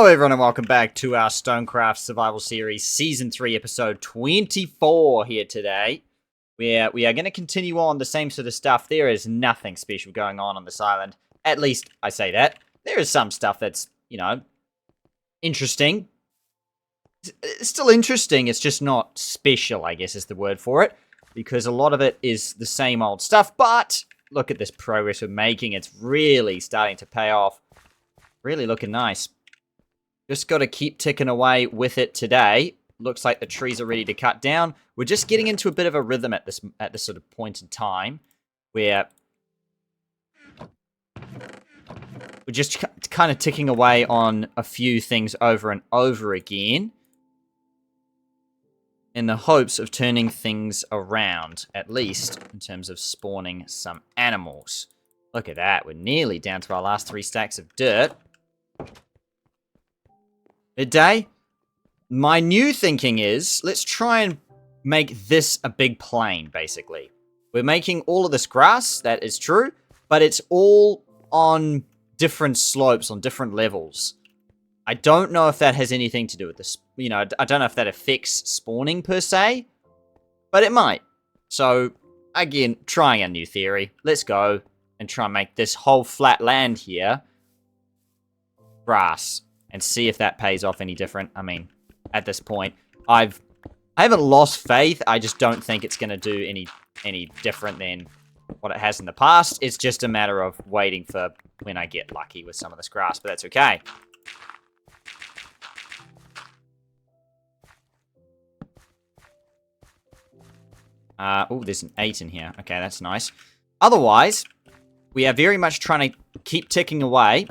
Hello everyone and welcome back to our Stonecraft Survival Series Season 3 episode 24 here today. Where we are going to continue on the same sort of stuff. There is nothing special going on this island. At least, I say that. There is some stuff that's, interesting. It's still interesting, it's just not special, I guess is the word for it. Because a lot of it is the same old stuff, but look at this progress we're making. It's really starting to pay off. Really looking nice. Just got to keep ticking away with it today. Looks like the trees are ready to cut down. We're just getting into a bit of a rhythm at this sort of point in time, where we're just kind of ticking away on a few things over and over again, in the hopes of turning things around, at least in terms of spawning some animals. Look at that. We're nearly down to our last 3 stacks of dirt. Midday. My new thinking is, let's try and make this a big plain, basically. We're making all of this grass, that is true, but it's all on different slopes, on different levels. I don't know if that has anything to do with this, I don't know if that affects spawning per se, but it might. So, again, trying a new theory. Let's go and try and make this whole flat land here grass. And see if that pays off any different. I mean, at this point, I haven't lost faith. I just don't think it's going to do any different than what it has in the past. It's just a matter of waiting for when I get lucky with some of this grass, but that's okay. Oh, there's an 8 in here. Okay, that's nice. Otherwise, we are very much trying to keep ticking away.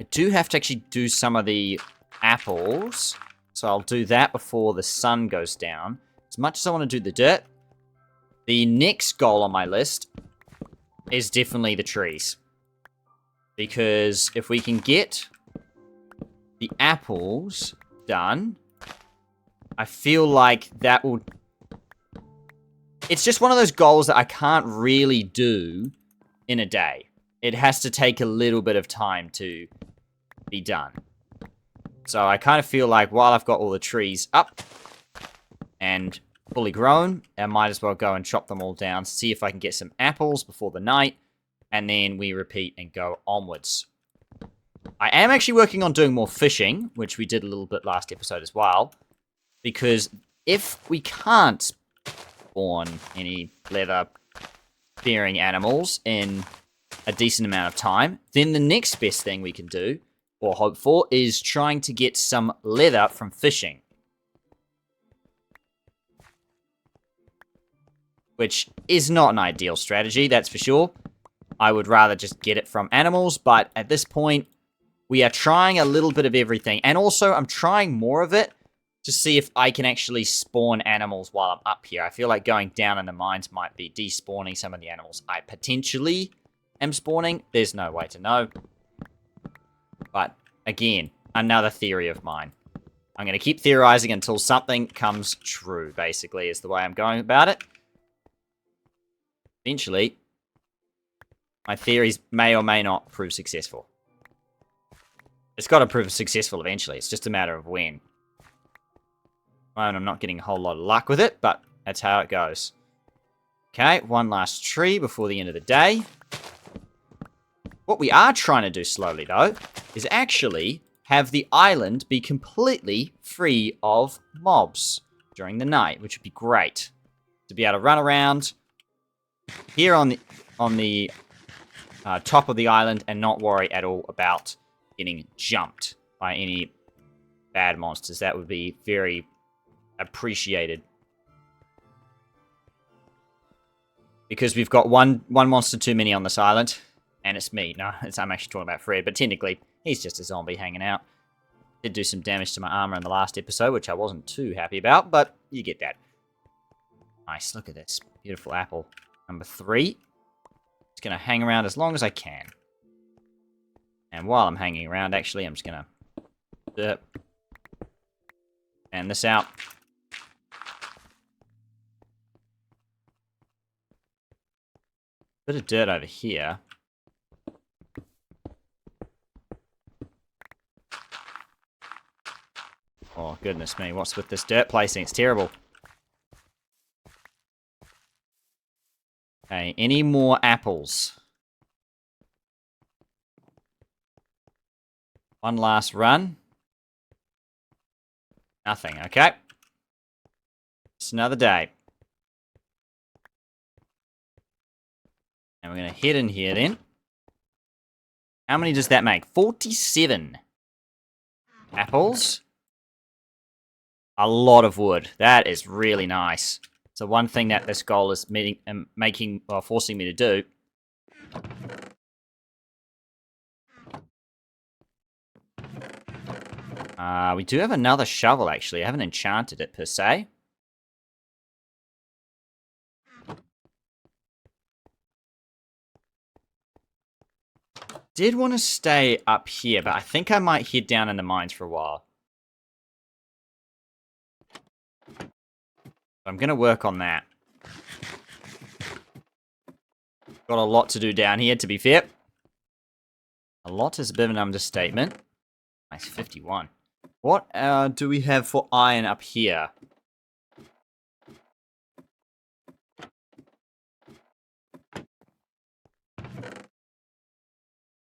I do have to actually do some of the apples, so I'll do that before the sun goes down. As much as I want to do the dirt, the next goal on my list is definitely the trees. Because if we can get the apples done, I feel like that will... It's just one of those goals that I can't really do in a day. It has to take a little bit of time to be done. So I kind of feel like while I've got all the trees up and fully grown, I might as well go and chop them all down, see if I can get some apples before the night, and then we repeat and go onwards. I am actually working on doing more fishing, which we did a little bit last episode as well, because if we can't spawn any leather-bearing animals in a decent amount of time, then the next best thing we can do, or hope for, is trying to get some leather from fishing. Which is not an ideal strategy, that's for sure. I would rather just get it from animals, but at this point, we are trying a little bit of everything. And also, I'm trying more of it to see if I can actually spawn animals while I'm up here. I feel like going down in the mines might be despawning some of the animals I potentially am spawning. There's no way to know. But, again, another theory of mine. I'm going to keep theorizing until something comes true, basically, is the way I'm going about it. Eventually, my theories may or may not prove successful. It's got to prove successful eventually. It's just a matter of when. And I'm not getting a whole lot of luck with it, but that's how it goes. Okay, one last tree before the end of the day. What we are trying to do slowly, though, is actually have the island be completely free of mobs during the night, which would be great. To be able to run around here on the top of the island and not worry at all about getting jumped by any bad monsters. That would be very appreciated. Because we've got one monster too many on this island. And it's me. No, I'm actually talking about Fred, but technically, he's just a zombie hanging out. Did do some damage to my armor in the last episode, which I wasn't too happy about, but you get that. Nice, look at this. Beautiful apple. Number 3. It's going to hang around as long as I can. And while I'm hanging around, actually, I'm just going to fan this out. Bit of dirt over here. Oh, goodness me. What's with this dirt placing? It's terrible. Okay, any more apples? One last run. Nothing, okay. It's another day. And we're going to head in here then. How many does that make? 47 apples. A lot of wood. That is really nice. So one thing that this goal is forcing me to do. We do have another shovel, actually. I haven't enchanted it, per se. Did want to stay up here, but I think I might head down in the mines for a while. I'm going to work on that. Got a lot to do down here, to be fair. A lot is a bit of an understatement. Nice, 51. What do we have for iron up here?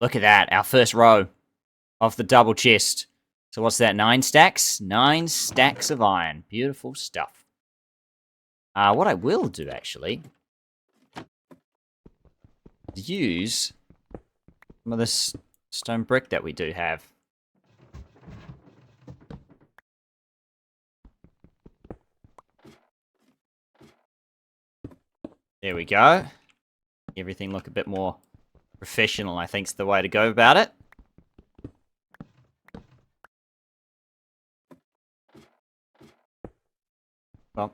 Look at that, our first row of the double chest. So what's that, 9 stacks? 9 stacks of iron. Beautiful stuff. What I will do, actually, is use some of this stone brick that we do have. There we go. Everything look a bit more professional, I think is the way to go about it. Well.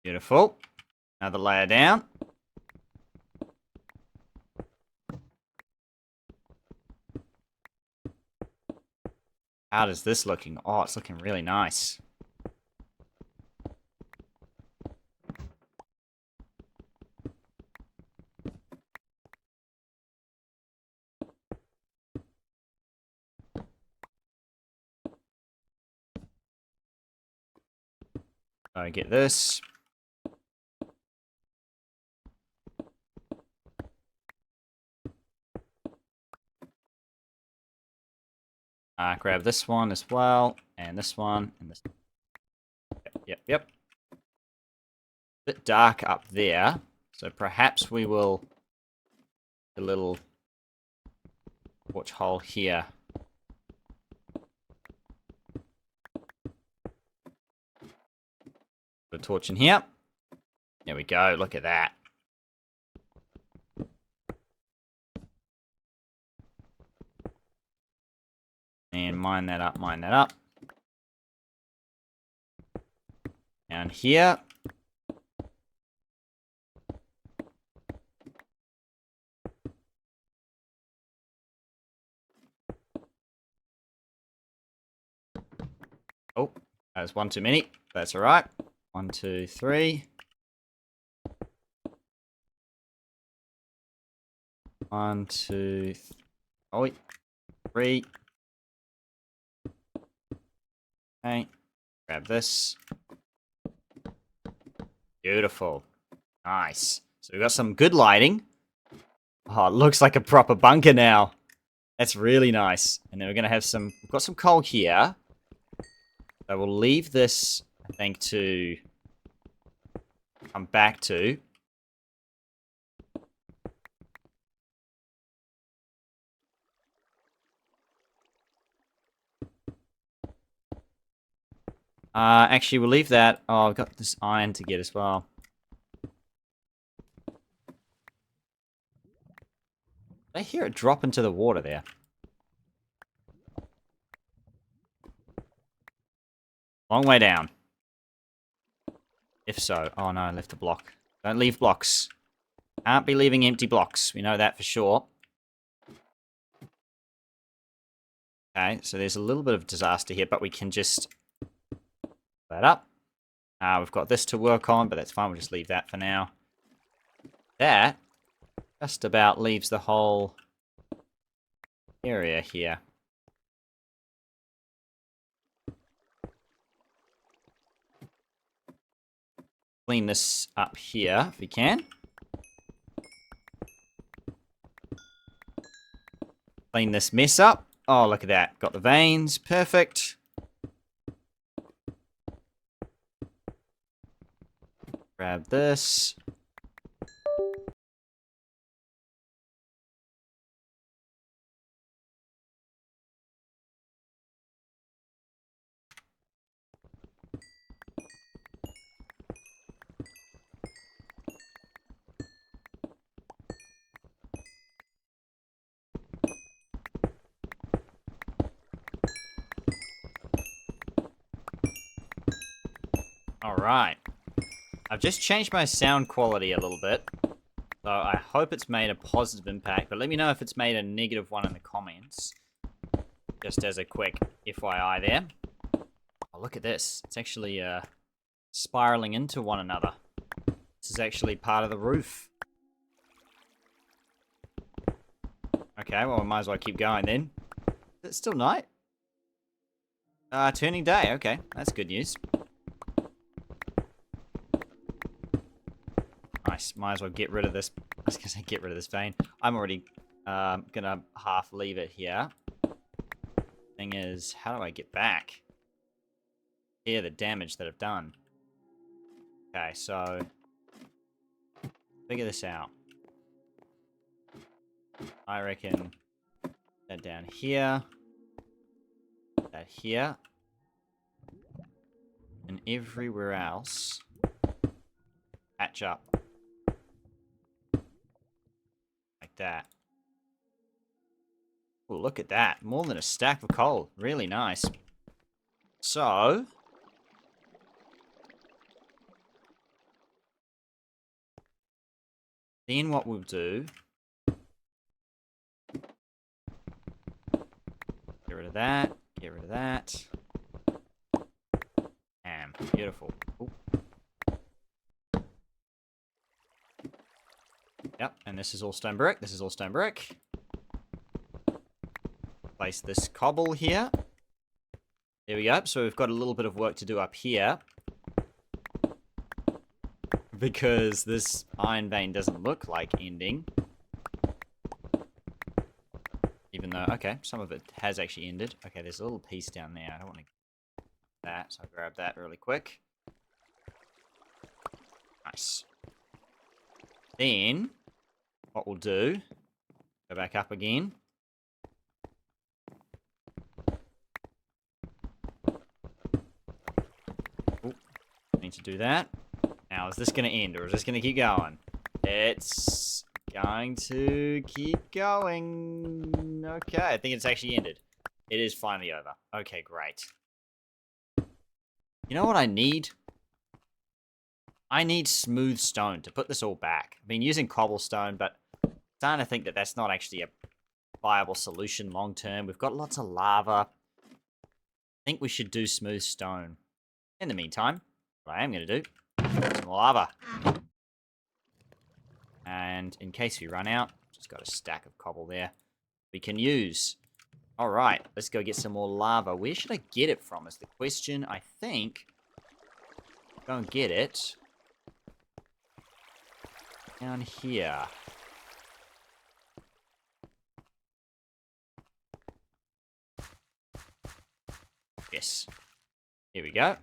Beautiful. Another layer down. How is this looking? Oh, it's looking really nice. So get this. Grab this one as well, and this one, and this. Yep. Bit dark up there, so perhaps we will a little torch hole here. Put a torch in here. There we go. Look at that. And mine that up, mine that up. Down here. Oh, that's one too many. That's all right. 1, 2, 3. 1, 2, 3. Okay. Grab this. Beautiful. Nice. So we've got some good lighting. Oh, it looks like a proper bunker now. That's really nice. And then we're going to have some... We've got some coal here. So we'll leave this, I think, to come back to. Actually, we'll leave that. Oh, I've got this iron to get as well. I hear it drop into the water there. Long way down. If so. Oh no, I left a block. Don't leave blocks. Can't be leaving empty blocks. We know that for sure. Okay, so there's a little bit of disaster here, but we can just that up. We've got this to work on, but that's fine. We'll just leave that for now. That just about leaves the whole area here. Clean this up here if we can. Clean this mess up. Oh, look at that. Got the veins. Perfect. Grab this. Alright. I've just changed my sound quality a little bit. So I hope it's made a positive impact, but let me know if it's made a negative one in the comments. Just as a quick FYI there. Oh, look at this. It's actually spiraling into one another. This is actually part of the roof. Okay, well, we might as well keep going then. Is it still night? Turning day. Okay, that's good news. Nice. Might as well get rid of this. I was going to say get rid of this vein. I'm already going to half leave it here. Thing is, how do I get back? Here, the damage that I've done. Okay, so figure this out. I reckon that down here, that here, and everywhere else patch up like that. Oh, look at that! More than a stack of coal. Really nice. So then what we'll do, get rid of that, get rid of that. Beautiful. Ooh. Yep, and this is all stone brick, this is all stone brick. Place this cobble here. There we go, so we've got a little bit of work to do up here. Because this iron vein doesn't look like ending. Even though, okay, some of it has actually ended. Okay, there's a little piece down there. I don't want to get that, so I'll grab that really quick. Nice. Then, what we'll do, go back up again. Ooh, need to do that. Now, is this going to end, or is this going to keep going? It's going to keep going. Okay, I think it's actually ended. It is finally over. Okay, great. You know what I need? I need smooth stone to put this all back. I've been using cobblestone, but I'm starting to think that that's not actually a viable solution long term. We've got lots of lava. I think we should do smooth stone. In the meantime, what I am going to do, some lava. And in case we run out, just got a stack of cobble there we can use. Alright, let's go get some more lava. Where should I get it from is the question. I think go and get it down here. Yes. Here we go.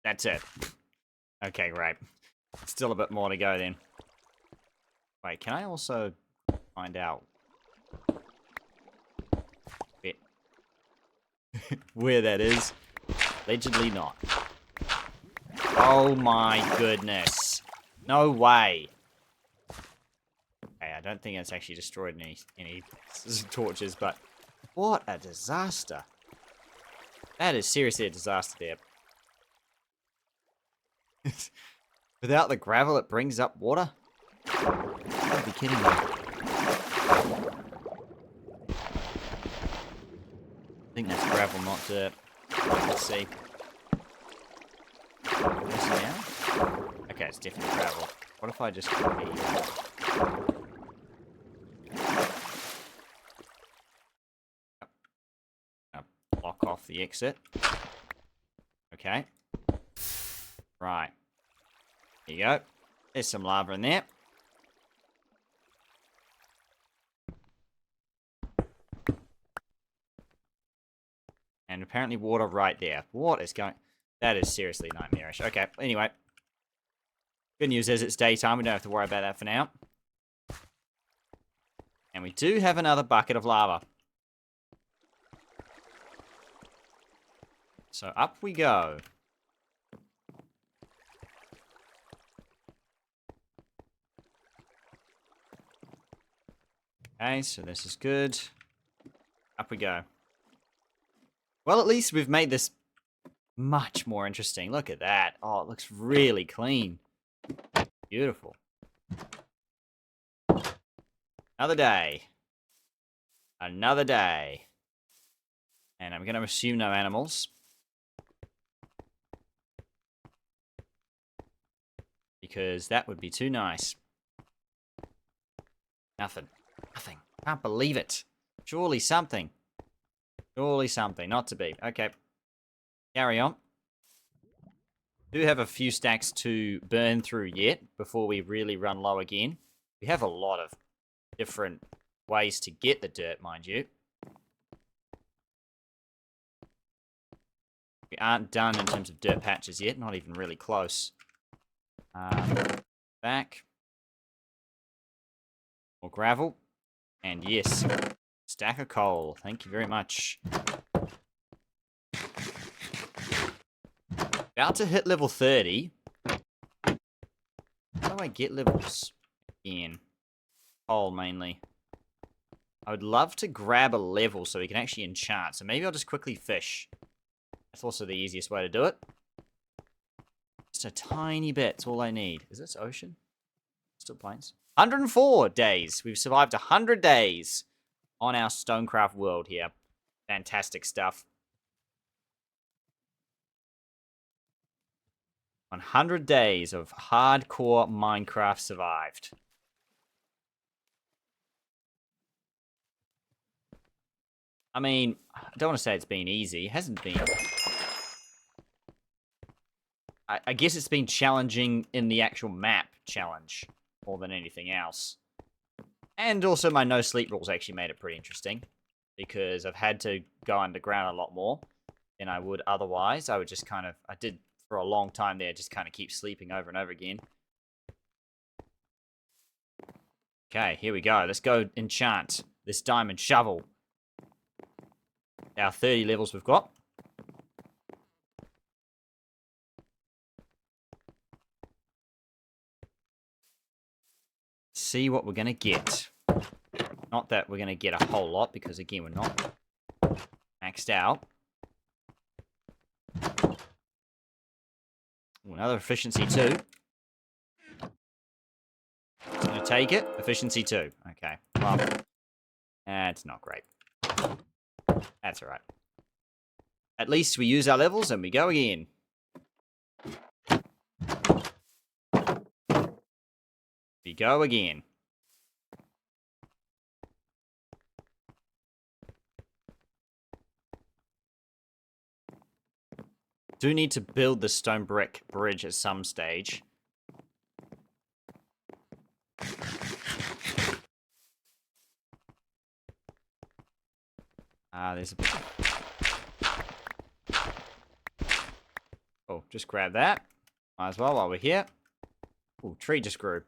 That's it. Okay, great. Still a bit more to go then. Wait, can I also find out where that is? Allegedly not. Oh my goodness. No way. Okay, I don't think it's actually destroyed any torches, but what a disaster. That is seriously a disaster there. Without the gravel, it brings up water. You gotta be kidding me. I think that's gravel, not dirt. Let's see. Okay, it's definitely gravel. What if I just block off the exit? Okay. Right. There you go. There's some lava in there. And apparently water right there. What is going... That is seriously nightmarish. Okay, anyway. Good news is it's daytime. We don't have to worry about that for now. And we do have another bucket of lava. So up we go. Okay, so this is good. Up we go. Well, at least we've made this much more interesting. Look at that. Oh, it looks really clean. Beautiful. Another day. Another day. And I'm going to assume no animals. Because that would be too nice. Nothing. Nothing. Can't believe it. Surely something. Surely something. Not to be. Okay. Carry on. Do have a few stacks to burn through yet before we really run low again. We have a lot of different ways to get the dirt, mind you. We aren't done in terms of dirt patches yet. Not even really close. Back. More gravel. And yes, stack of coal. Thank you very much. About to hit level 30. How do I get levels again? Coal, mainly. I would love to grab a level so we can actually enchant. So maybe I'll just quickly fish. That's also the easiest way to do it. Just a tiny bit. That's all I need. Is this ocean? Still plains. 104 days. We've survived 100 days on our Stonecraft world here. Fantastic stuff. 100 days of hardcore Minecraft survived. I mean, I don't want to say it's been easy. It hasn't been. I guess it's been challenging in the actual map challenge more than anything else. And also my no sleep rules actually made it pretty interesting. Because I've had to go underground a lot more than I would otherwise. I would just kind of, I did for a long time there, just kind of keep sleeping over and over again. Okay, here we go. Let's go enchant this diamond shovel. Our 30 levels we've got. See what we're going to get. Not that we're going to get a whole lot, because again, we're not maxed out. Ooh, another efficiency 2. Did you take it? Efficiency 2. Okay. Well, that's not great. That's alright. At least we use our levels and we go again. We go again. Do need to build the stone brick bridge at some stage. There's a... Oh, just grab that. Might as well while we're here. Oh, tree just grew.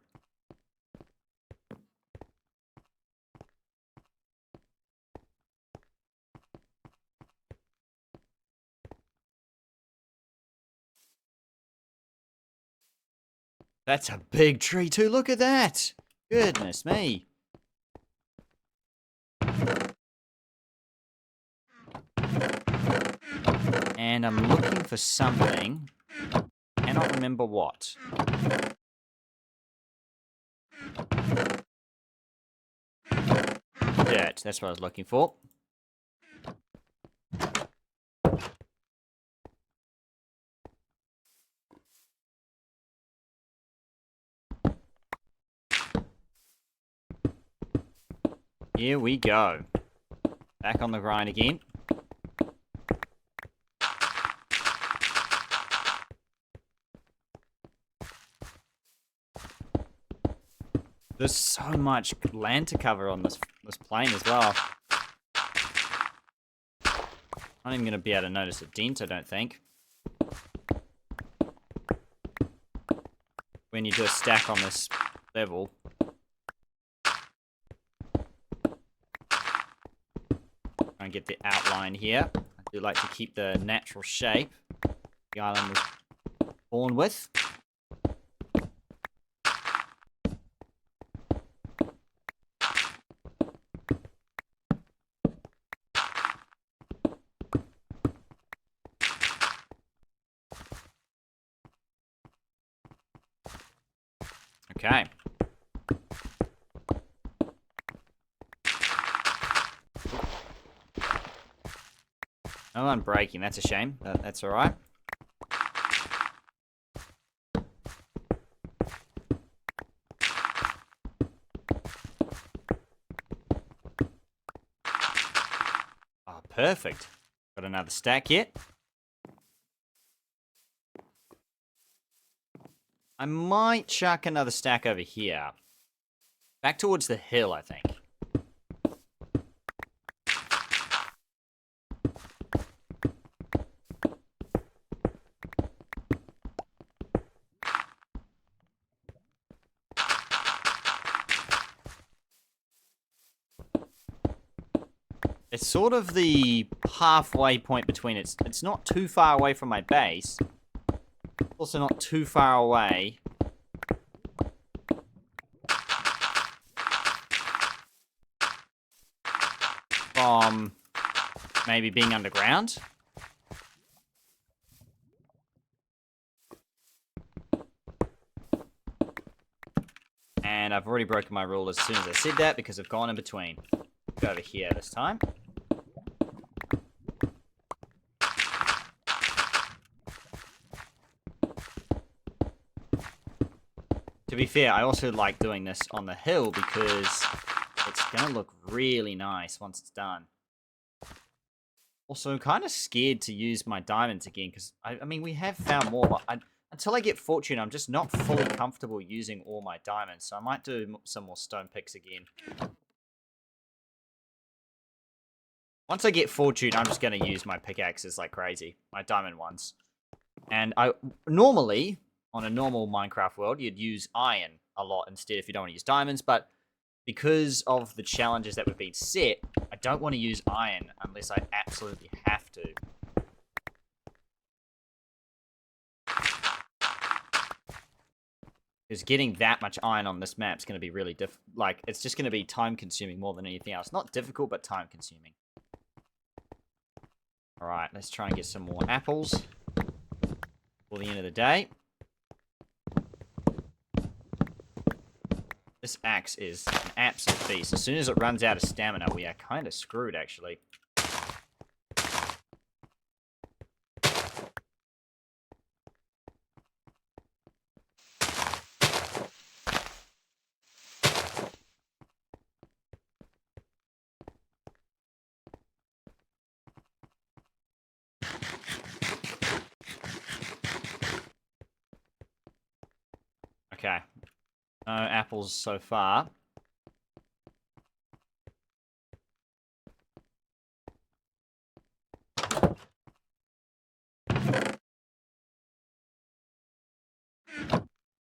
That's a big tree too. Look at that. Goodness me. And I'm looking for something. Cannot remember what. Dirt, that's what I was looking for. Here we go. Back on the grind again. There's so much land to cover on this plane as well. I'm not even going to be able to notice a dent, I don't think. When you do a stack on this level. Try and get the outline here. I do like to keep the natural shape the island was born with. Okay. No unbreaking, that's a shame. That's alright. Oh, perfect. Got another stack yet. I might chuck another stack over here. Back towards the hill, I think. It's sort of the halfway point between it's not too far away from my base. Also not too far away from maybe being underground. And I've already broken my rule as soon as I said that because I've gone in between. Go over here this time. To be fair, I also like doing this on the hill because it's going to look really nice once it's done. Also, I'm kind of scared to use my diamonds again because, I mean, we have found more, but until I get fortune, I'm just not fully comfortable using all my diamonds. So I might do some more stone picks again. Once I get fortune, I'm just going to use my pickaxes like crazy. My diamond ones. And normally, on a normal Minecraft world, you'd use iron a lot instead if you don't want to use diamonds. But because of the challenges that we've been set, I don't want to use iron unless I absolutely have to. Because getting that much iron on this map is going to be really it's just going to be time-consuming more than anything else. Not difficult, but time-consuming. Alright, let's try and get some more apples for the end of the day. This axe is an absolute beast. As soon as it runs out of stamina, we are kind of screwed, actually. Okay. No apples so far.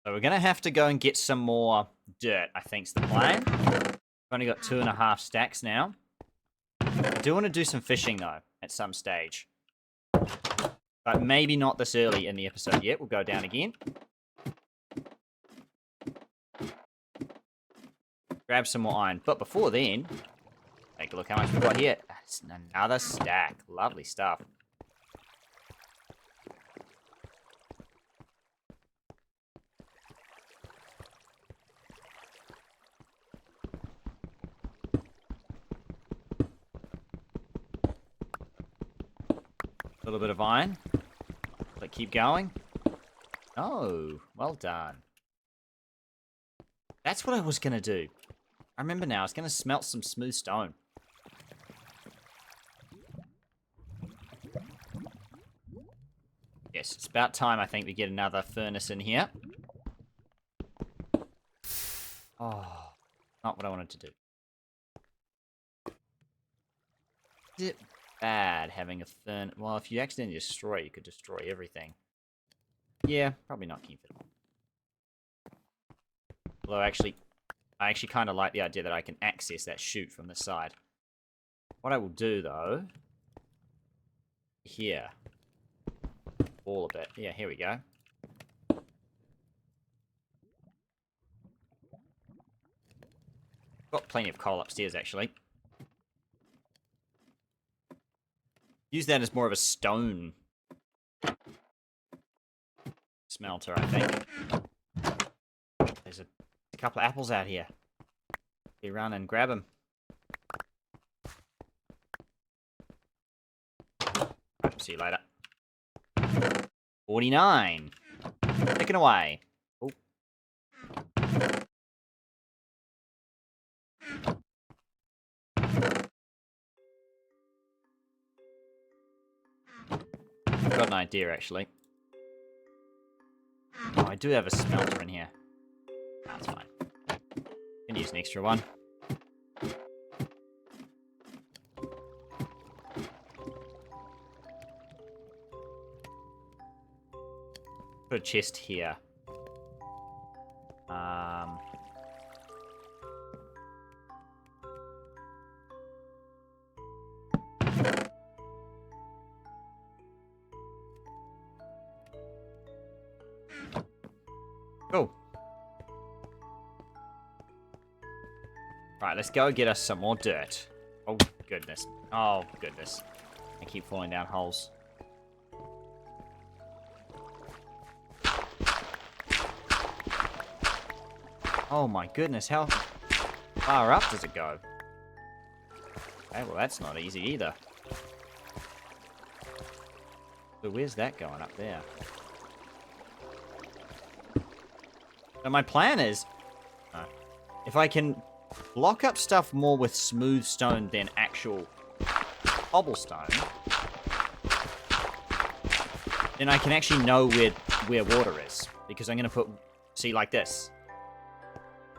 So we're going to have to go and get some more dirt, I think's the plan. I've only got 2.5 stacks now. I do want to do some fishing, though, at some stage. But maybe not this early in the episode yet. We'll go down again. Grab some more iron. But before then, take a look how much we've got here. That's another stack. Lovely stuff. little bit of iron. But keep going. Oh, well done. That's what I was going to do. I remember now. I was going to smelt some smooth stone. Yes, it's about time, I think, we get another furnace in here. Oh, not what I wanted to do. Is it bad having a furnace? Well, if you accidentally destroy it, you could destroy everything. Yeah, probably not keep it. Although, I actually kind of like the idea that I can access that chute from the side. What I will do, though... Here. All of it. Yeah, here we go. Got plenty of coal upstairs, actually. Use that as more of a stone smelter, I think. There's a couple of apples out here. We run and grab them. See you later. 49. Taken away. Oh. I've got an idea, actually. Oh, I do have a smelter in here. That's fine. Can use an extra one. Put a chest here. Cool. Right, let's go get us some more dirt. Oh, goodness. Oh, goodness. I keep falling down holes. Oh my goodness, how far up does it go? Okay, well that's not easy either. So where's that going up there? So my plan is, if I can block up stuff more with smooth stone than actual cobblestone, then I can actually know where water is. Because I'm going to put, see, like this.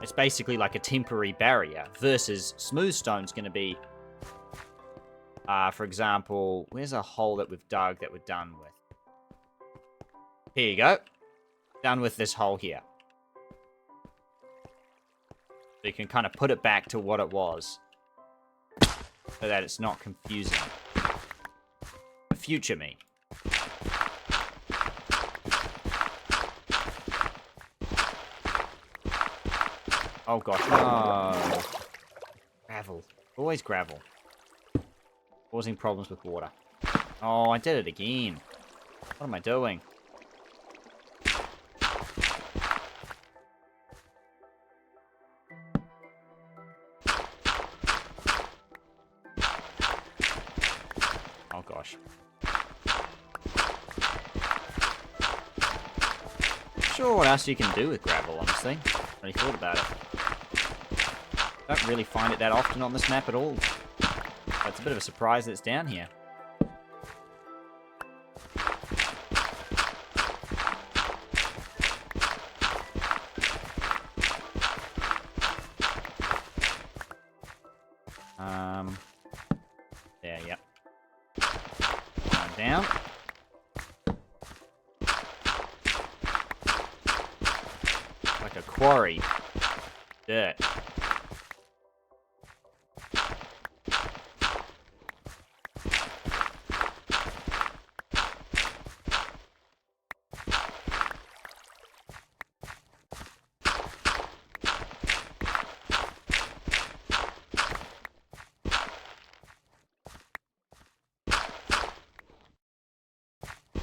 It's basically like a temporary barrier, versus smooth stone's going to be, for example, where's a hole that we've dug that we're done with? Here you go. Done with this hole here. So you can kind of put it back to what it was, so that it's not confusing. The future me. Oh gosh, no. Gravel. Always gravel. Causing problems with water. Oh, I did it again. What am I doing? Oh gosh. Not sure what else you can do with gravel, honestly. Really thought about it. Don't really find it that often on this map at all. But it's a bit of a surprise that it's down here. There, yep. Down. Like a quarry. Dirt.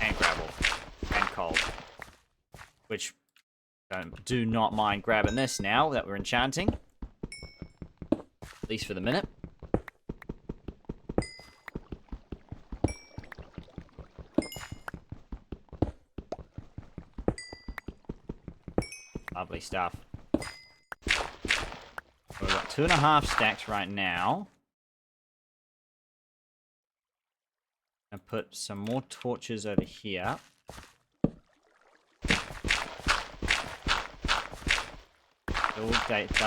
And gravel. And coal. Which, do not mind grabbing this now that we're enchanting. At least for the minute. Lovely stuff. We've got 2.5 stacks right now. I'll put some more torches over here.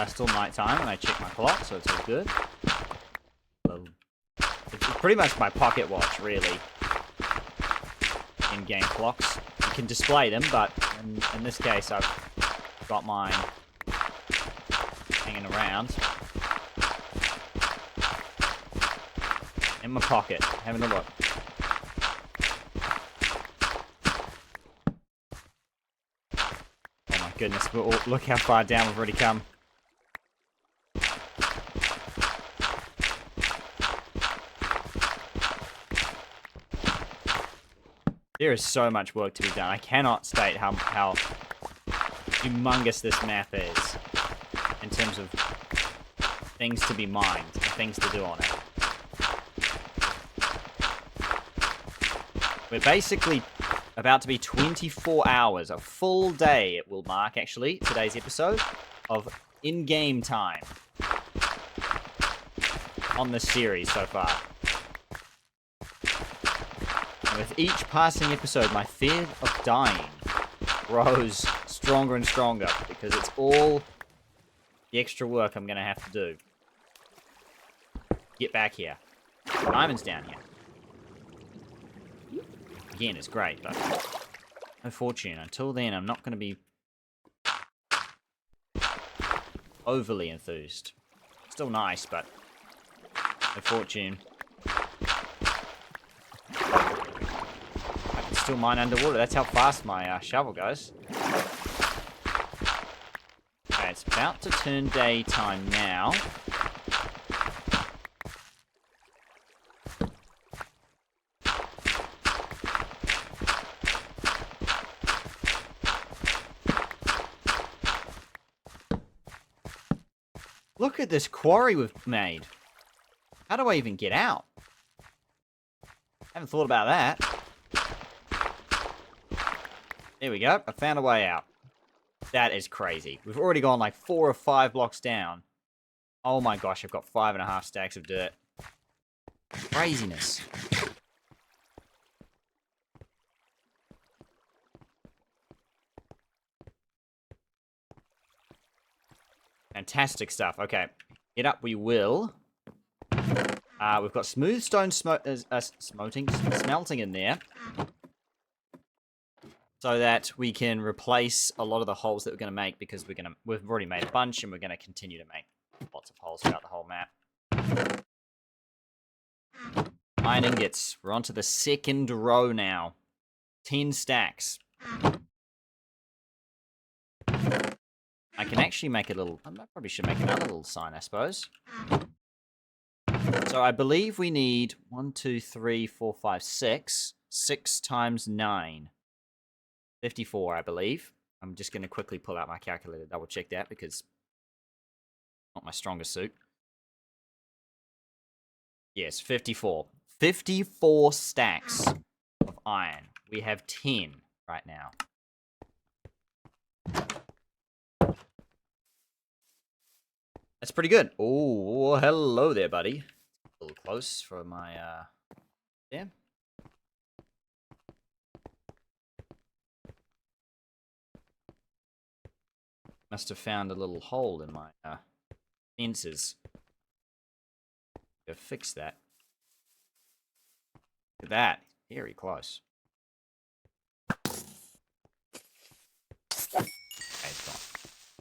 Still night time, and I check my clock, so it's all good. It's pretty much my pocket watch, really. In-game clocks. You can display them, but in this case, I've got mine hanging around. In my pocket, having a look. Oh my goodness, look how far down we've already come. There is so much work to be done. I cannot state how humongous this map is in terms of things to be mined and things to do on it. We're basically about to be 24 hours, a full day it will mark, actually, today's episode, of in-game time on this series so far. And with each passing episode, my fear of dying grows stronger and stronger, because it's all the extra work I'm going to have to do. Get back here. Diamond's down here. Again, it's great, but no fortune. Until then, I'm not going to be overly enthused. Still nice, but no fortune. I can still mine underwater. That's how fast my shovel goes. Okay, it's about to turn daytime now. Look at this quarry we've made. How do I even get out? Haven't thought about that. There we go. I found a way out. That is crazy. We've already gone like 4 or 5 blocks down. Oh my gosh, I've got 5.5 stacks of dirt. Craziness. Fantastic stuff. Okay. Get up we will. We've got smooth stone smelting in there. So that we can replace a lot of the holes that we're going to make, because we've already made a bunch and we're going to continue to make lots of holes throughout the whole map. Iron ingots. We're on to the second row now. 10 stacks. I can actually make a little... I probably should make another little sign, I suppose. So I believe we need 1, 2, 3, 4, 5, 6. 6 times 9. 54, I believe. I'm just going to quickly pull out my calculator, double check that, because not my strongest suit. Yes, 54. 54 stacks of iron. We have 10 right now. That's pretty good. Oh, hello there, buddy. A little close for my, yeah. Must have found a little hole in my, fences. Gotta fix that. Look at that. Very close. Okay, it's gone.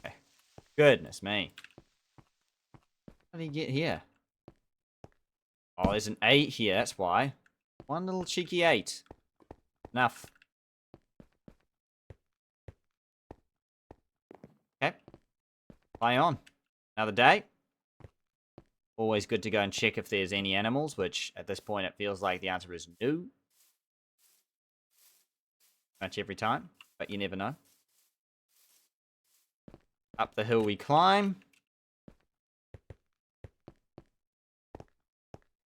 Okay. Goodness me. How did he get here? Oh, there's an 8 here, that's why. One little cheeky 8. Enough. Okay. Play on. Another day. Always good to go and check if there's any animals, which at this point it feels like the answer is no. Much every time, but you never know. Up the hill we climb.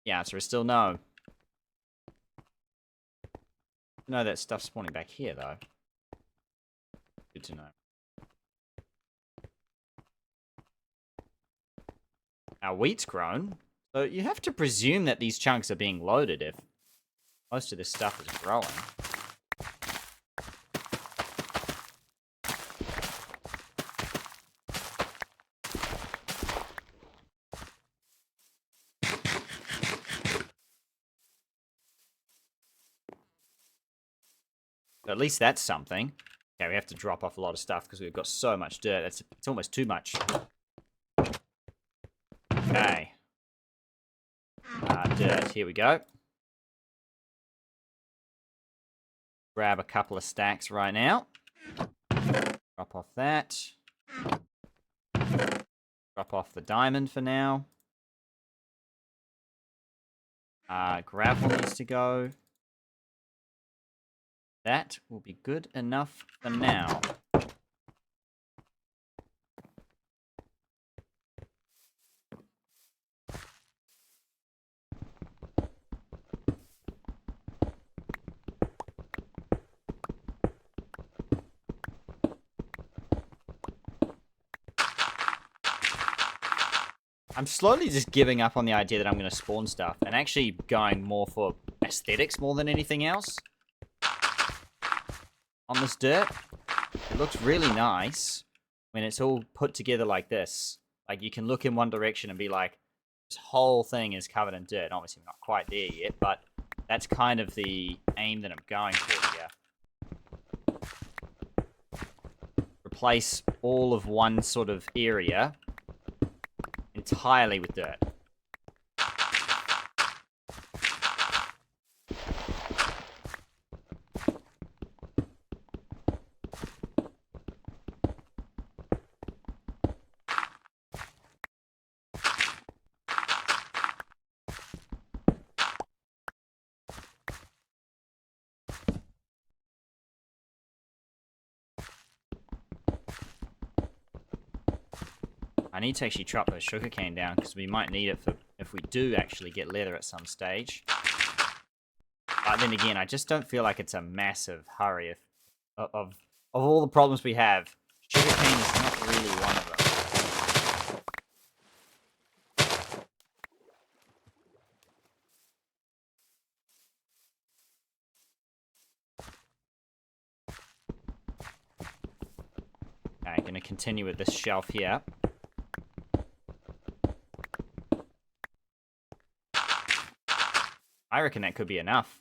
The answer is still no. No, that stuff's spawning back here, though. Good to know. our wheat's grown. So you have to presume that these chunks are being loaded if most of this stuff is growing. But at least that's something. Okay, we have to drop off a lot of stuff because we've got so much dirt. It's almost too much. Okay. Dirt. Here we go. Grab a couple of stacks right now. Drop off that. Drop off the diamond for now. Gravel needs to go. That will be good enough for now. I'm slowly just giving up on the idea that I'm going to spawn stuff and actually going more for aesthetics more than anything else. On this dirt, it looks really nice when it's all put together like this. Like, you can look in one direction and be like, this whole thing is covered in dirt. Obviously, we're not quite there yet, but that's kind of the aim that I'm going for here. Replace all of one sort of area entirely with dirt. I need to actually chop those sugarcane down because we might need it for if we do actually get leather at some stage. But then again, I just don't feel like it's a massive hurry. Of all the problems we have, sugarcane is not really one of them. Okay, going to continue with this shelf here. I reckon that could be enough.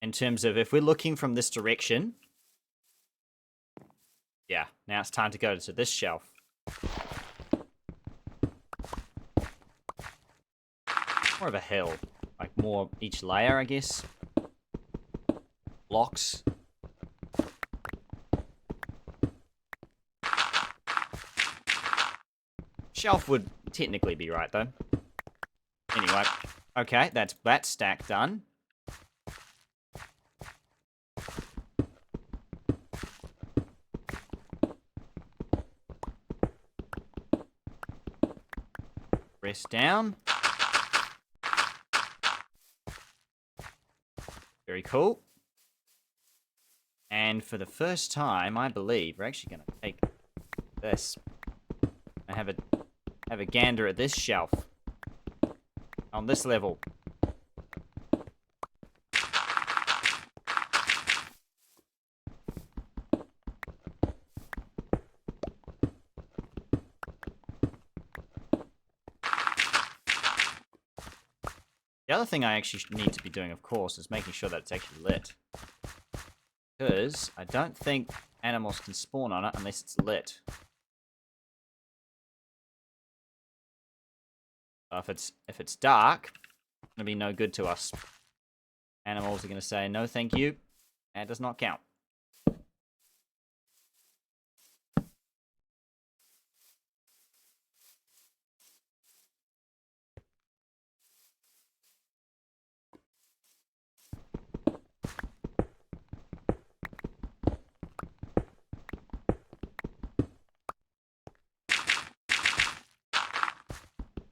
In terms of if we're looking from this direction. Yeah, now it's time to go to this shelf. More of a hill. Like more each layer, I guess. Blocks. Shelf would technically be right, though. Anyway. Okay, that's that stack done. Rest down. Very cool. And for the first time, I believe, we're actually going to take this. I have a gander at this shelf. On this level. The other thing I actually need to be doing, of course, is making sure that it's actually lit. Because I don't think animals can spawn on it unless it's lit. If it's dark, it's going to be no good to us. Animals are going to say, no thank you, and it does not count.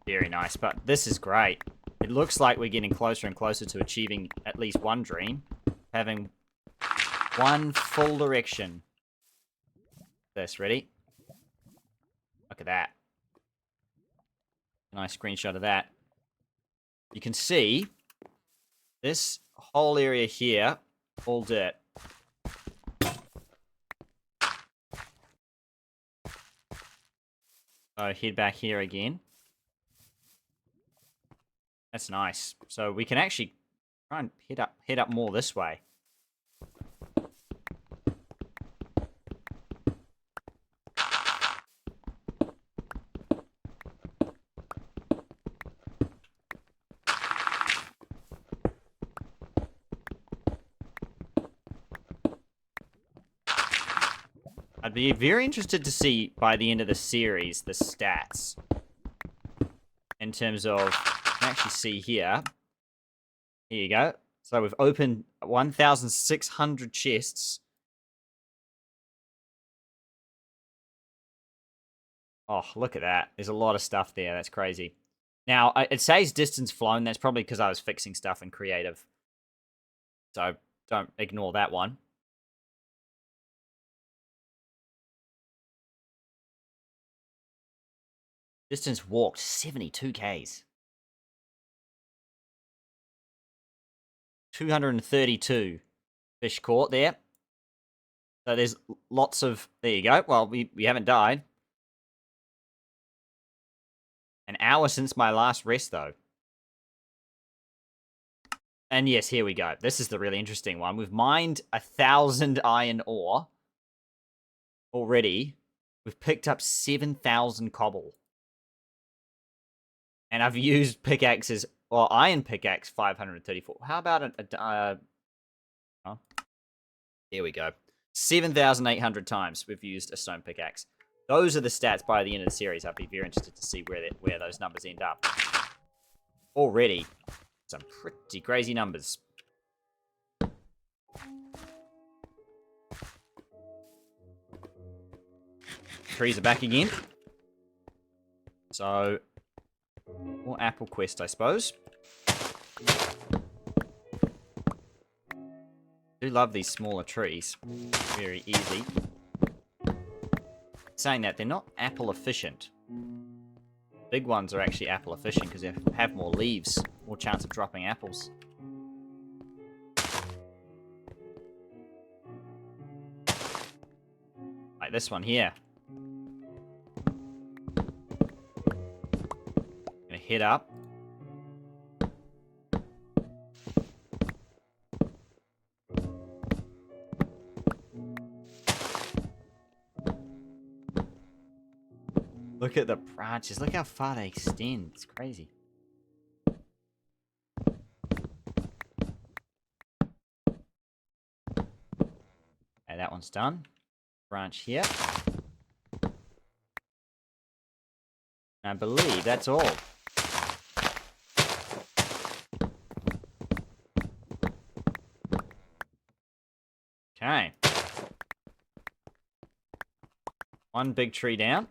Very nice, but this is great. It looks like we're getting closer and closer to achieving at least one dream. Having one full direction. This, ready? Look at that. Nice screenshot of that. You can see this whole area here, all dirt. So head back here again. That's nice. So we can actually try and head up more this way. I'd be very interested to see, by the end of the series, the stats. In terms of, you can actually see here. Here you go. So we've opened 1,600 chests. Oh, look at that. There's a lot of stuff there. That's crazy. Now, it says distance flown. That's probably because I was fixing stuff in creative. So don't ignore that one. Distance walked, 72 Ks. 232 fish caught there. So there's lots of... There you go. Well, we haven't died. An hour since my last rest, though. And yes, here we go. This is the really interesting one. We've mined 1,000 iron ore already. We've picked up 7,000 cobble. And I've used pickaxes, well, iron pickaxe 534. How about oh, here we go. 7,800 times we've used a stone pickaxe. Those are the stats by the end of the series. I'd be very interested to see where those numbers end up. Already, some pretty crazy numbers. Trees are back again. So, more apple quest, I suppose. I do love these smaller trees. Very easy. Saying that, they're not apple efficient. Big ones are actually apple efficient because they have more leaves, more chance of dropping apples. Like this one here. Gonna head up. Look at the branches. Look how far they extend. It's crazy. Okay, that one's done. Branch here. I believe that's all. Okay. One big tree down.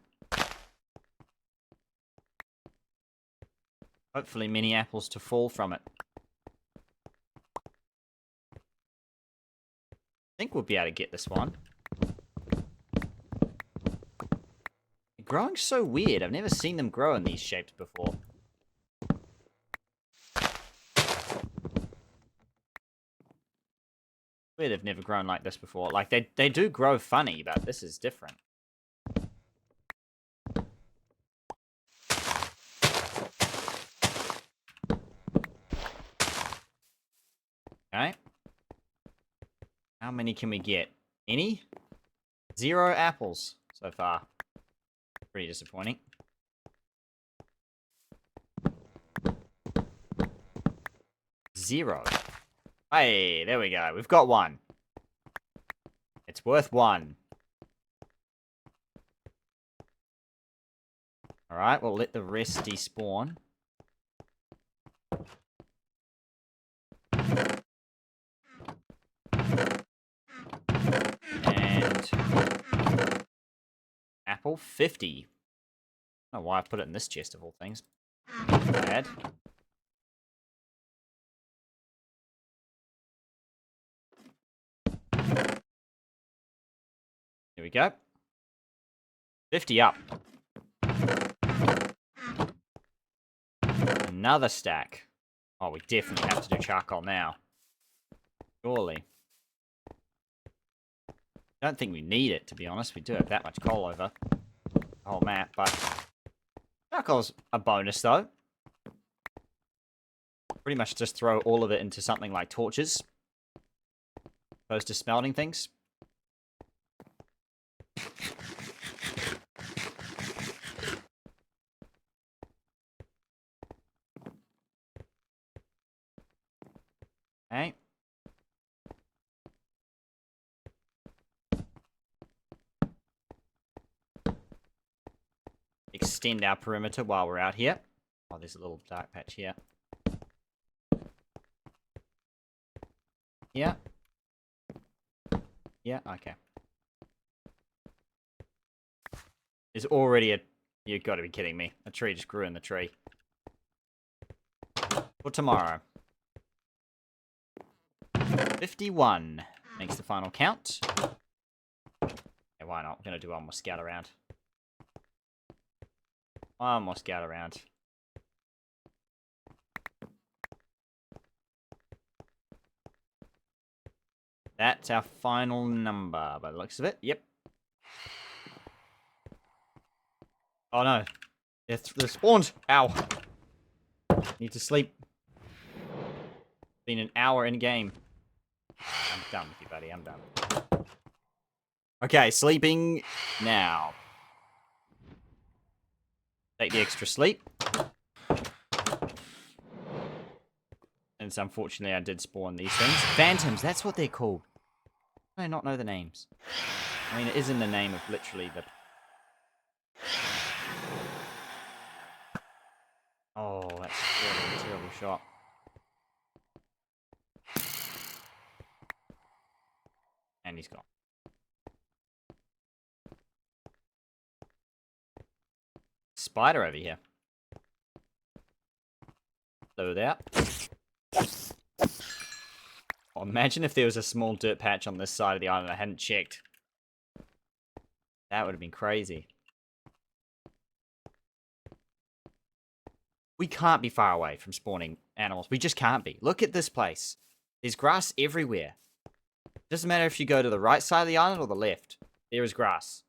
Hopefully many apples to fall from it. I think we'll be able to get this one. They're growing so weird. I've never seen them grow in these shapes before. Weird, they've never grown like this before. Like, they do grow funny, but this is different. Okay. How many can we get? Any? 0 apples so far. Pretty disappointing. Zero. Hey, there we go. We've got one. It's worth one. Alright, we'll let the rest despawn. And apple 50. I don't know why I put it in this chest of all things. Bad. Here we go. 50 up. Another stack. Oh, we definitely have to do charcoal now. Surely. Don't think we need it, to be honest. We do have that much coal over the whole map, but charcoal's a bonus, though. Pretty much just throw all of it into something like torches, opposed to smelting things. Okay. Extend our perimeter while we're out here. Oh, there's a little dark patch here. Yeah. Yeah, okay. There's already a... You've got to be kidding me. A tree just grew in the tree. For tomorrow. 51 makes the final count. Okay, why not? We're going to do one more scout around. One more scout around. That's our final number by the looks of it. Yep. Oh no. They're spawned. Ow. Need to sleep. Been an hour in game. I'm done with you, buddy. I'm done. Okay, sleeping now. Take the extra sleep. And so unfortunately I did spawn these things. Phantoms, that's what they're called. How do I not know the names? I mean, it is in the name of literally the... Oh, that's a terrible shot. And he's gone. Spider over here. Hello there. Oh, imagine if there was a small dirt patch on this side of the island I hadn't checked. That would have been crazy. We can't be far away from spawning animals. We just can't be. Look at this place. There's grass everywhere. Doesn't matter if you go to the right side of the island or the left. There is grass.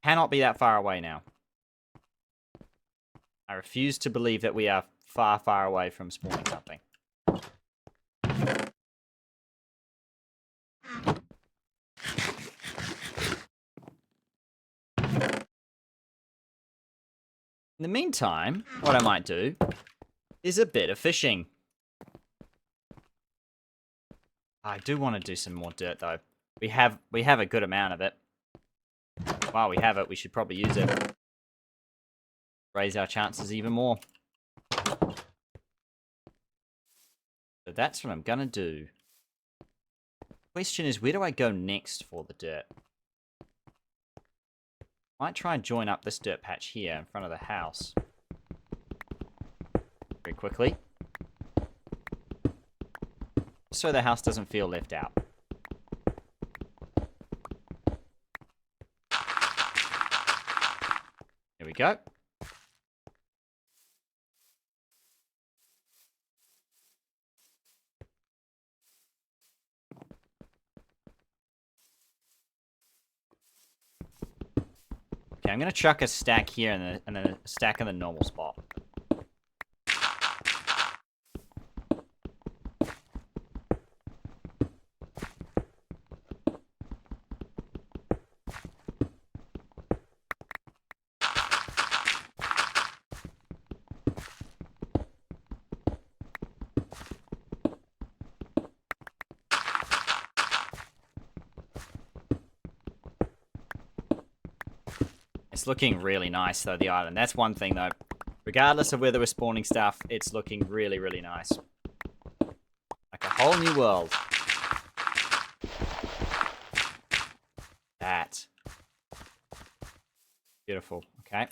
Cannot be that far away now. I refuse to believe that we are far, far away from spawning something. In the meantime, what I might do is a bit of fishing. I do want to do some more dirt, though. We have a good amount of it. While we have it, we should probably use it. Raise our chances even more. So that's what I'm gonna do. Question is, where do I go next for the dirt? Might try and join up this dirt patch here in front of the house. Very quickly. So the house doesn't feel left out. There we go. Okay, I'm going to chuck a stack here and then a stack in the normal spot. It's looking really nice, though, the island. That's one thing, though. Regardless of whether we're spawning stuff, it's looking really, really nice. Like a whole new world. That. Beautiful. Okay.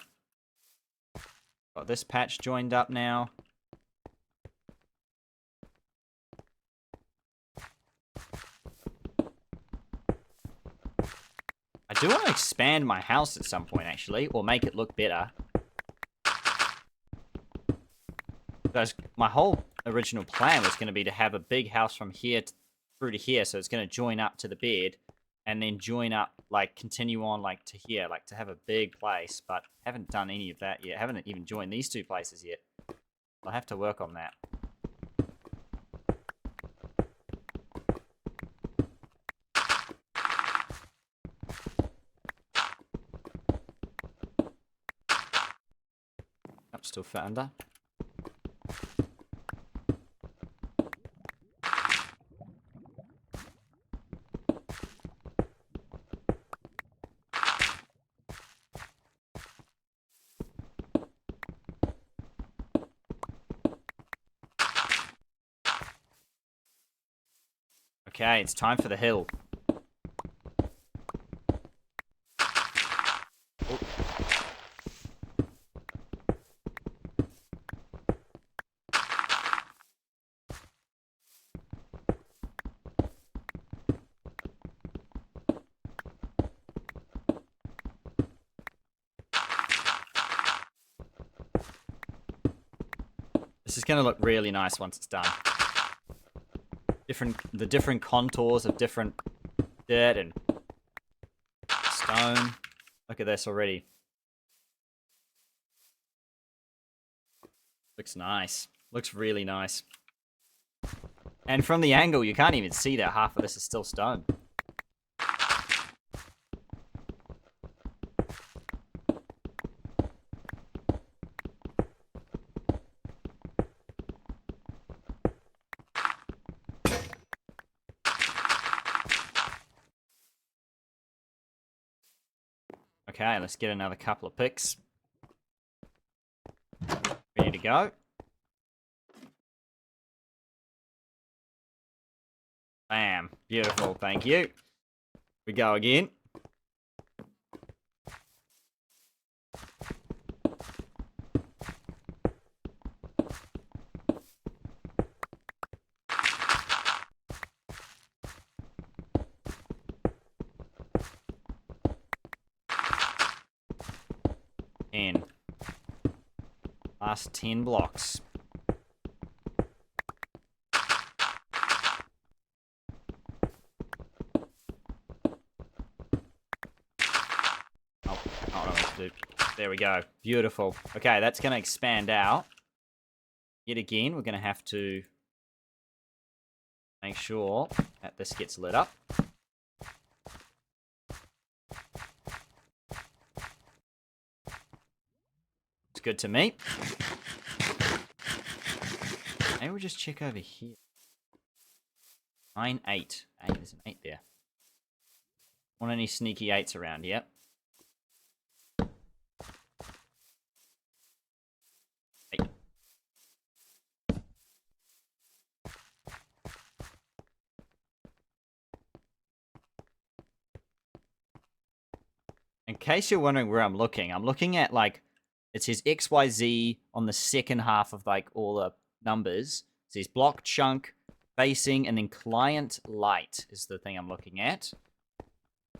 Got this patch joined up now. I do want to expand my house at some point, actually, or make it look better. Because my whole original plan was going to be to have a big house from here through to here, so it's going to join up to the bed, and then join up, like, continue on, like, to here, like, to have a big place, but haven't done any of that yet. Haven't even joined these two places yet. I'll have to work on that. Up, still fit under. Okay, it's time for the hill. Oh. This is going to look really nice once it's done. The different contours of different dirt and stone. Look at this already. Looks nice. Looks really nice. And from the angle, you can't even see that half of this is still stone. Okay, let's get another couple of picks. Ready to go. Bam. Beautiful, thank you. We go again. And last 10 blocks. There we go. Beautiful. Okay, that's going to expand out. Yet again, we're going to have to make sure that this gets lit up. It's good to me. Maybe we'll just check over here. 9, 8. Hey, there's an 8 there. Want any sneaky 8s around? Yep. In case you're wondering where I'm looking at, like, it says XYZ on the second half of, like, all the numbers. It says block, chunk, facing, and then client light is the thing I'm looking at.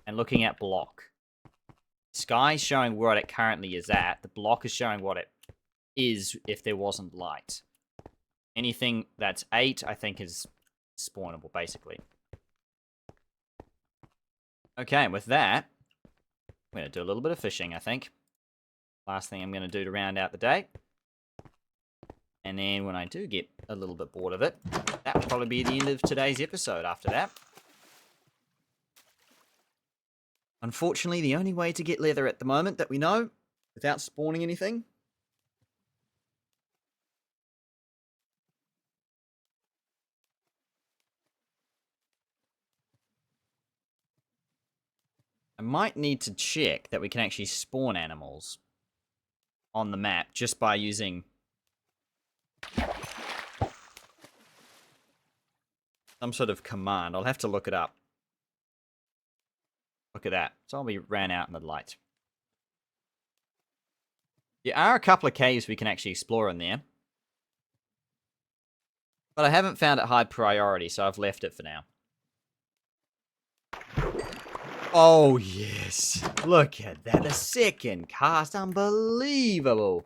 And looking at block. Sky's showing what it currently is at. The block is showing what it is if there wasn't light. Anything that's 8, I think, is spawnable, basically. Okay, with that, I'm going to do a little bit of fishing, I think. Last thing I'm going to do to round out the day. And then when I do get a little bit bored of it, that will probably be the end of today's episode after that. Unfortunately, the only way to get leather at the moment that we know, without spawning anything, I might need to check that we can actually spawn animals on the map just by using some sort of command. I'll have to look it up. Look at that. Zombie ran out in the light. There are a couple of caves we can actually explore in there. But I haven't found it high priority, so I've left it for now. Oh, yes. Look at that. A second cast. Unbelievable.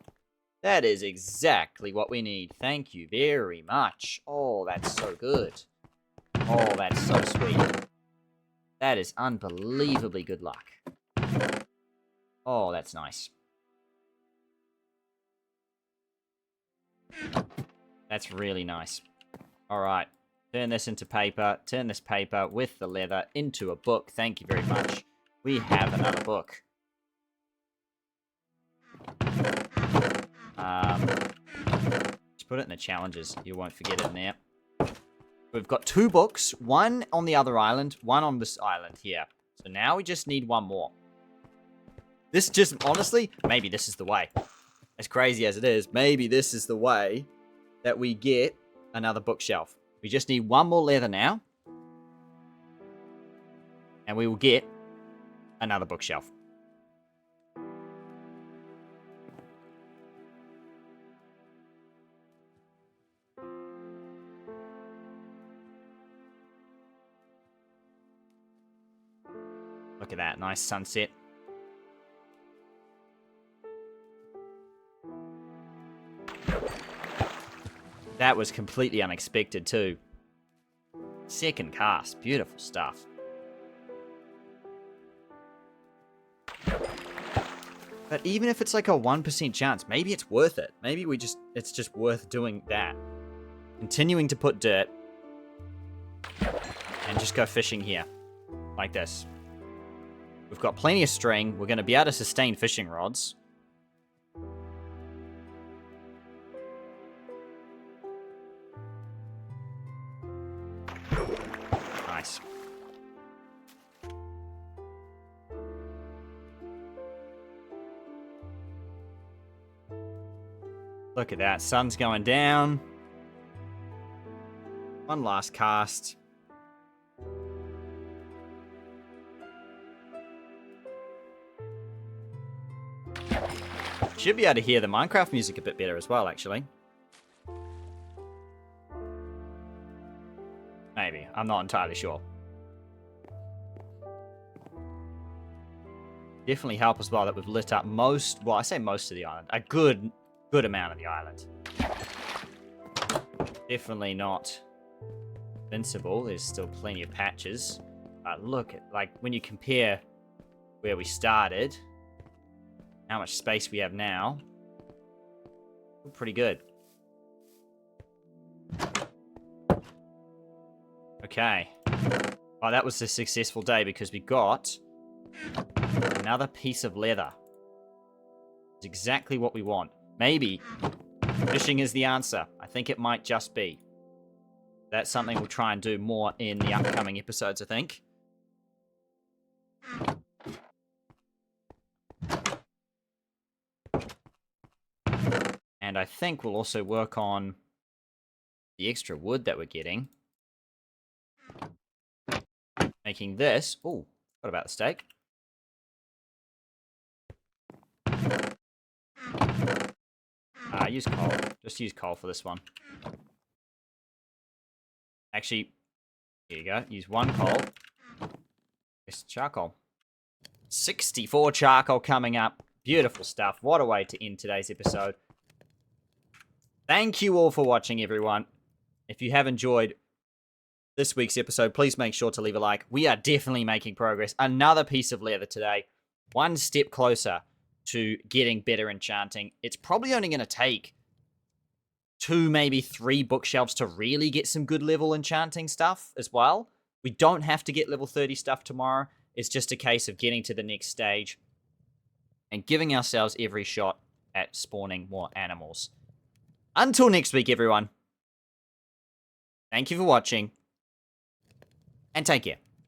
That is exactly what we need. Thank you very much. Oh, that's so good. Oh, that's so sweet. That is unbelievably good luck. Oh, that's nice. That's really nice. All right. Turn this into paper. Turn this paper with the leather into a book. Thank you very much. We have another book. Just put it in the challenges. You won't forget it in there. We've got 2 books. One on the other island. One on this island here. So now we just need one more. This just, honestly, maybe this is the way. As crazy as it is, maybe this is the way that we get another bookshelf. We just need one more leather now. And we will get another bookshelf. Look at that, nice sunset. That was completely unexpected too. Second cast, beautiful stuff. But even if it's like a 1% chance, maybe it's worth it. Maybe it's just worth doing that. Continuing to put dirt. And just go fishing here. Like this. We've got plenty of string. We're going to be able to sustain fishing rods. Nice. Look at that. Sun's going down. One last cast. Should be able to hear the Minecraft music a bit better as well, actually. Maybe. I'm not entirely sure. Definitely help as well that we've lit up most, well, I say most of the island. A good amount of the island. Definitely not invincible. There's still plenty of patches. But look at, like, when you compare where we started, how much space we have now, pretty good. Okay. Oh, that was a successful day because we got another piece of leather. It's exactly what we want. Maybe fishing is the answer. I think it might just be. That's something we'll try and do more in the upcoming episodes, I think. And I think we'll also work on the extra wood that we're getting. Making this... Oh, what about the steak? Use coal. Just use coal for this one. Actually, here you go. Use 1 coal. It's charcoal. 64 charcoal coming up. Beautiful stuff. What a way to end today's episode. Thank you all for watching, everyone. If you have enjoyed this week's episode, please make sure to leave a like. We are definitely making progress. Another piece of leather today. One step closer to getting better enchanting. It's probably only going to take 2, maybe 3 bookshelves to really get some good level enchanting stuff as well. We don't have to get level 30 stuff tomorrow. It's just a case of getting to the next stage and giving ourselves every shot at spawning more animals. Until next week, everyone. Thank you for watching, and take care.